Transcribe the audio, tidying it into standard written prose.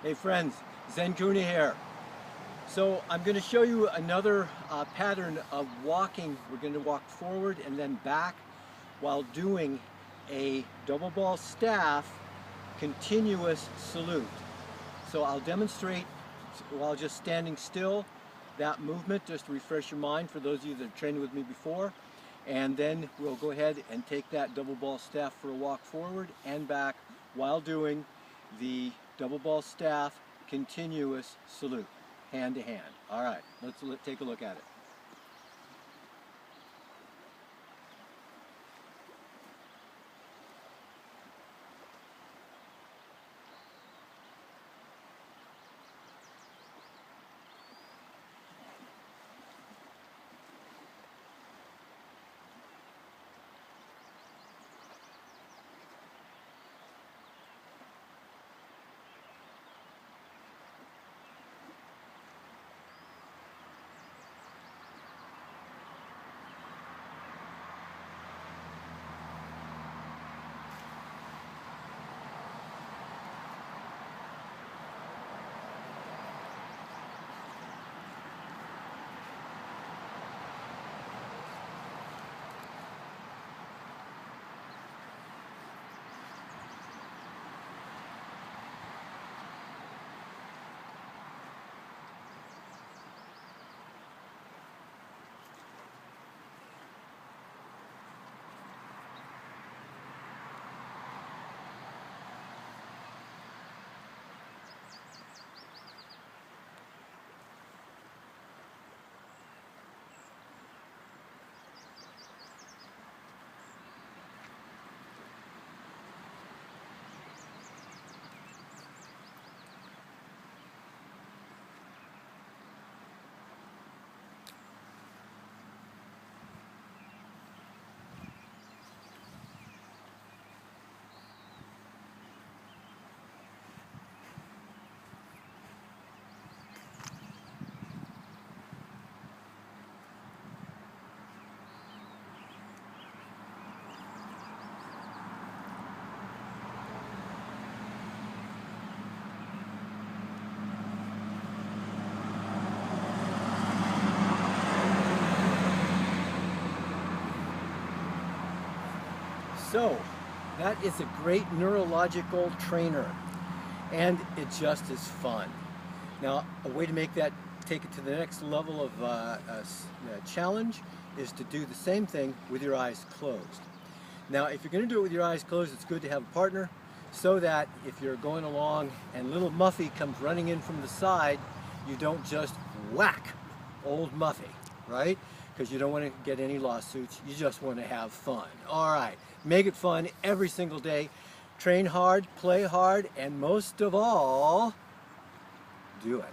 Hey friends, ZenKahuna here. So I'm going to show you another pattern of walking. We're going to walk forward and then back while doing a double ball staff continuous salute. So I'll demonstrate while just standing still that movement just to refresh your mind for those of you that have trained with me before. And then we'll go ahead and take that double ball staff for a walk forward and back while doing the double ball staff continuous salute, hand to hand. All right, let's take a look at it. So, that is a great neurological trainer, and it just is fun. Now, a way to make that, take it to the next level of challenge is to do the same thing with your eyes closed. Now, if you're going to do it with your eyes closed, it's good to have a partner so that if you're going along and little Muffy comes running in from the side, you don't just whack old Muffy, right? Because you don't want to get any lawsuits, you just want to have fun. All right, make it fun every single day. Train hard, play hard, and most of all, do it.